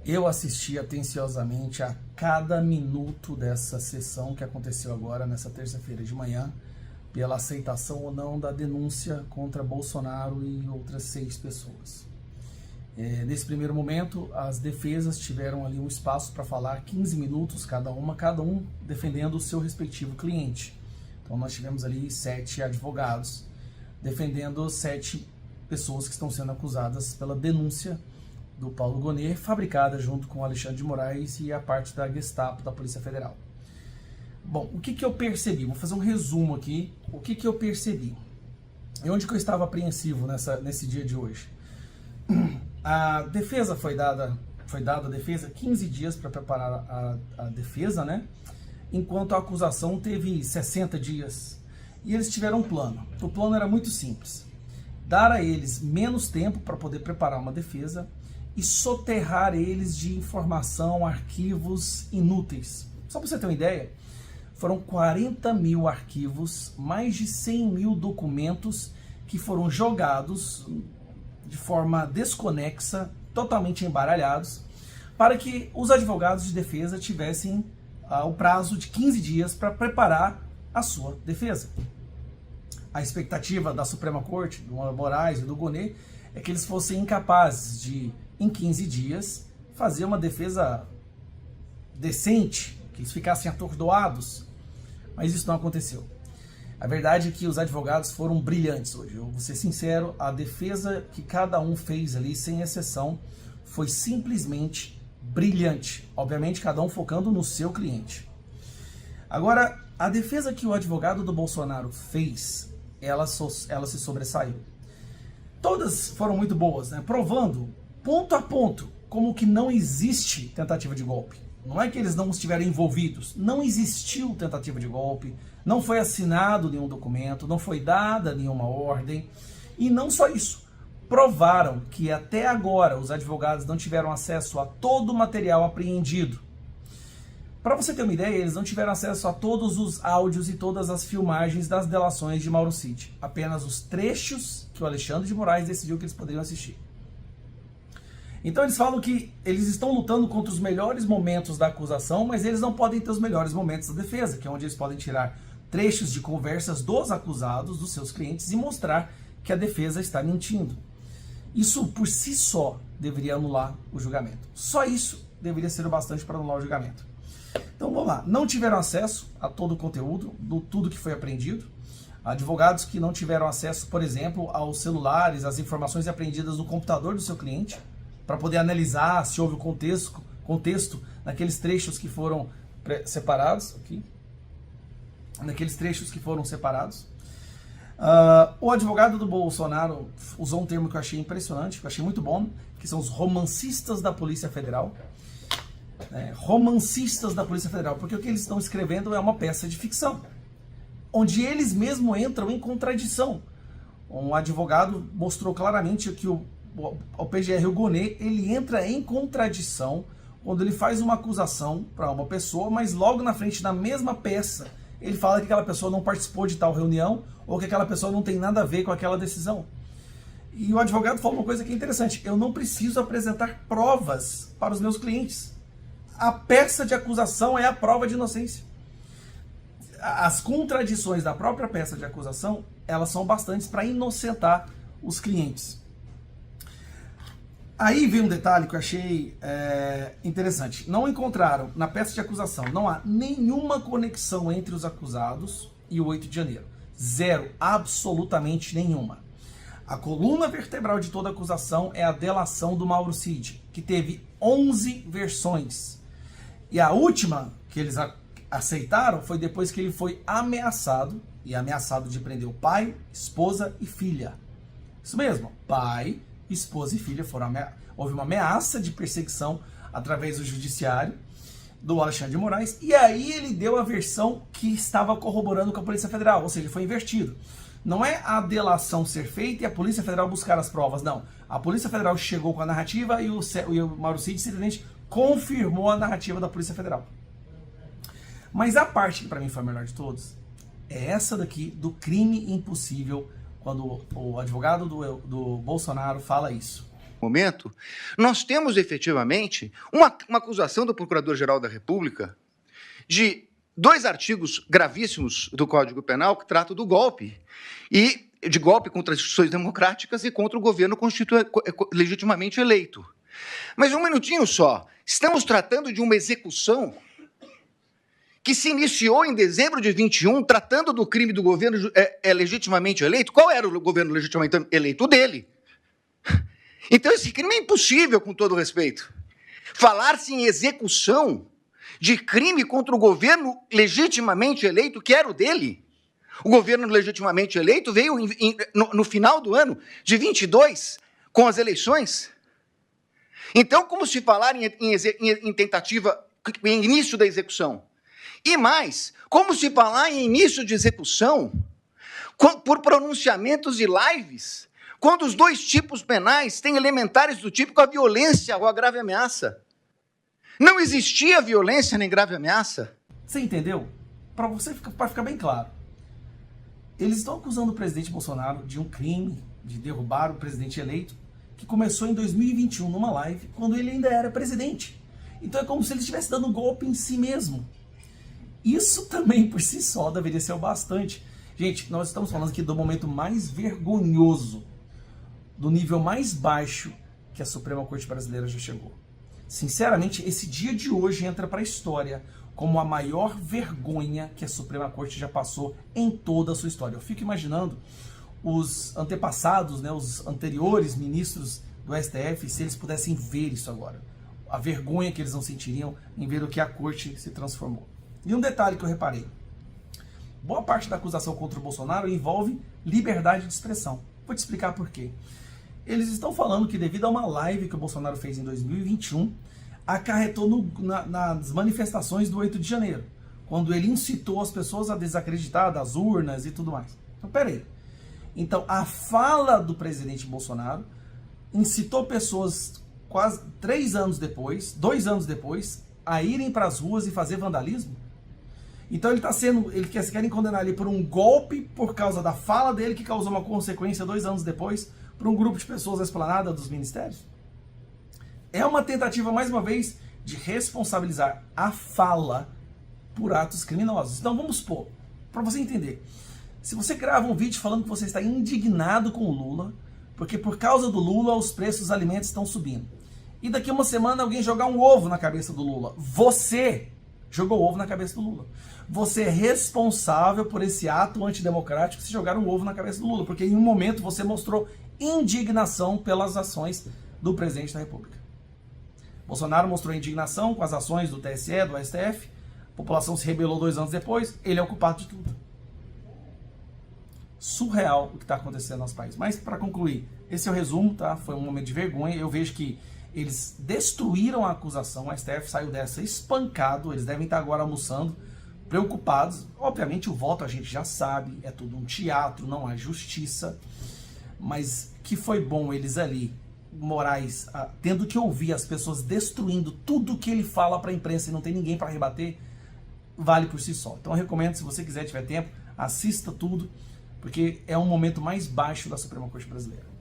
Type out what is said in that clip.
Eu assisti atenciosamente a cada minuto dessa sessão que aconteceu agora, nessa terça-feira de manhã, pela aceitação ou não da denúncia contra Bolsonaro e outras 6 pessoas. Nesse primeiro momento, as defesas tiveram ali um espaço para falar 15 minutos cada um defendendo o seu respectivo cliente. Então nós tivemos ali 7 advogados defendendo 7 pessoas que estão sendo acusadas pela denúncia do Paulo Gonet, fabricada junto com o Alexandre de Moraes e a parte da Gestapo, da Polícia Federal. Bom, o que eu percebi? Vou fazer um resumo aqui. O que eu percebi? E onde que eu estava apreensivo nesse dia de hoje? A defesa foi dada a defesa 15 dias para preparar a defesa, né? Enquanto a acusação teve 60 dias. E eles tiveram um plano. O plano era muito simples. Dar a eles menos tempo para poder preparar uma defesa e soterrar eles de informação, arquivos inúteis. Só para você ter uma ideia, foram 40 mil arquivos, mais de 100 mil documentos que foram jogados de forma desconexa, totalmente embaralhados, para que os advogados de defesa tivessem o prazo de 15 dias para preparar a sua defesa. A expectativa da Suprema Corte, do Moraes e do Gonet, é que eles fossem incapazes de, em 15 dias, fazer uma defesa decente, que eles ficassem atordoados, mas isso não aconteceu. A verdade é que os advogados foram brilhantes hoje. Eu vou ser sincero, a defesa que cada um fez ali, sem exceção, foi simplesmente brilhante. Obviamente, cada um focando no seu cliente. Agora, a defesa que o advogado do Bolsonaro fez, ela se sobressaiu. Todas foram muito boas, né? Provando, ponto a ponto, como que não existe tentativa de golpe. Não é que eles não estiveram envolvidos, não existiu tentativa de golpe, não foi assinado nenhum documento, não foi dada nenhuma ordem, e não só isso, provaram que até agora os advogados não tiveram acesso a todo o material apreendido. Para você ter uma ideia, eles não tiveram acesso a todos os áudios e todas as filmagens das delações de Mauro Cid, apenas os trechos que o Alexandre de Moraes decidiu que eles poderiam assistir. Então eles falam que eles estão lutando contra os melhores momentos da acusação, mas eles não podem ter os melhores momentos da defesa, que é onde eles podem tirar trechos de conversas dos acusados, dos seus clientes, e mostrar que a defesa está mentindo. Isso por si só deveria anular o julgamento. Só isso deveria ser o bastante para anular o julgamento. Então vamos lá, não tiveram acesso a todo o conteúdo, tudo que foi apreendido. Advogados que não tiveram acesso, por exemplo, aos celulares, às informações apreendidas no computador do seu cliente, para poder analisar se houve o contexto naqueles trechos que foram separados. Aqui. Naqueles trechos que foram separados. O advogado do Bolsonaro usou um termo que eu achei impressionante, que eu achei muito bom, que são os romancistas da Polícia Federal. Romancistas da Polícia Federal, porque o que eles estão escrevendo é uma peça de ficção, onde eles mesmos entram em contradição. Um advogado mostrou claramente que o PGR, o Gonet, ele entra em contradição quando ele faz uma acusação para uma pessoa, mas logo na frente, na mesma peça, ele fala que aquela pessoa não participou de tal reunião ou que aquela pessoa não tem nada a ver com aquela decisão. E o advogado fala uma coisa que é interessante: eu não preciso apresentar provas para os meus clientes. A peça de acusação é a prova de inocência. As contradições da própria peça de acusação, elas são bastantes para inocentar os clientes. Aí vem um detalhe que eu achei interessante. Não encontraram na peça de acusação, não há nenhuma conexão entre os acusados e o 8 de janeiro. Zero, absolutamente nenhuma. A coluna vertebral de toda acusação é a delação do Mauro Cid, que teve 11 versões. E a última que eles aceitaram foi depois que ele foi ameaçado, e ameaçado de prender o pai, esposa e filha. Isso mesmo, pai, esposa e filha foram houve uma ameaça de perseguição através do judiciário do Alexandre de Moraes, e aí ele deu a versão que estava corroborando com a Polícia Federal, ou seja, foi invertido. Não é a delação ser feita e a Polícia Federal buscar as provas, não. A Polícia Federal chegou com a narrativa e o Mauro Cid simplesmente confirmou a narrativa da Polícia Federal. Mas a parte que para mim foi a melhor de todos é essa daqui do crime impossível, quando o advogado do Bolsonaro fala isso. momento, nós temos efetivamente uma acusação do Procurador-Geral da República de 2 artigos gravíssimos do Código Penal que tratam do golpe, e de golpe contra as instituições democráticas e contra o governo legitimamente eleito. Mas um minutinho só, estamos tratando de uma execução que se iniciou em dezembro de 21, tratando do crime do governo legitimamente eleito. Qual era o governo legitimamente eleito? O dele. Então esse crime é impossível, com todo respeito. Falar-se em execução de crime contra o governo legitimamente eleito, que era o dele. O governo legitimamente eleito veio no final do ano de 22, com as eleições. Então, como se falar em tentativa, em início da execução? E mais, como se falar em início de execução por pronunciamentos e lives, quando os 2 tipos penais têm elementares do tipo a violência ou a grave ameaça? Não existia violência nem grave ameaça. Você entendeu? Para ficar bem claro. Eles estão acusando o presidente Bolsonaro de um crime, de derrubar o presidente eleito, que começou em 2021 numa live, quando ele ainda era presidente. Então é como se ele estivesse dando golpe em si mesmo. Isso também por si só deveria ser o bastante. Gente, nós estamos falando aqui do momento mais vergonhoso, do nível mais baixo que a Suprema Corte Brasileira já chegou. Sinceramente, esse dia de hoje entra para a história como a maior vergonha que a Suprema Corte já passou em toda a sua história. Eu fico imaginando os antepassados, né, os anteriores ministros do STF, se eles pudessem ver isso agora. A vergonha que eles não sentiriam em ver o que a Corte se transformou. E um detalhe que eu reparei. Boa parte da acusação contra o Bolsonaro envolve liberdade de expressão. Vou te explicar por quê. Eles estão falando que devido a uma live que o Bolsonaro fez em 2021, acarretou nas manifestações do 8 de janeiro, quando ele incitou as pessoas a desacreditar das urnas e tudo mais. Então, peraí. Então, a fala do presidente Bolsonaro incitou pessoas quase 2 anos depois, a irem para as ruas e fazer vandalismo? Então eles querem condenar ele por um golpe por causa da fala dele, que causou uma consequência 2 anos depois, por um grupo de pessoas à esplanada dos ministérios? É uma tentativa, mais uma vez, de responsabilizar a fala por atos criminosos. Então vamos supor, para você entender, se você grava um vídeo falando que você está indignado com o Lula, porque por causa do Lula os preços dos alimentos estão subindo, e daqui a uma semana alguém jogar um ovo na cabeça do Lula, você jogou ovo na cabeça do Lula. Você é responsável por esse ato antidemocrático se jogar um ovo na cabeça do Lula, porque em um momento você mostrou indignação pelas ações do presidente da República. Bolsonaro mostrou indignação com as ações do TSE, do STF, a população se rebelou 2 anos depois, ele é o culpado de tudo. Surreal o que está acontecendo no nosso país. Mas, para concluir, esse é o resumo, tá? Foi um momento de vergonha. Eu vejo que eles destruíram a acusação, o STF saiu dessa espancado, eles devem estar agora almoçando, preocupados. Obviamente o voto a gente já sabe, é tudo um teatro, não há justiça, mas que foi bom eles ali, Moraes, tendo que ouvir as pessoas destruindo tudo que ele fala para a imprensa e não tem ninguém para rebater, vale por si só. Então eu recomendo, se você quiser, tiver tempo, assista tudo, porque é um momento mais baixo da Suprema Corte Brasileira.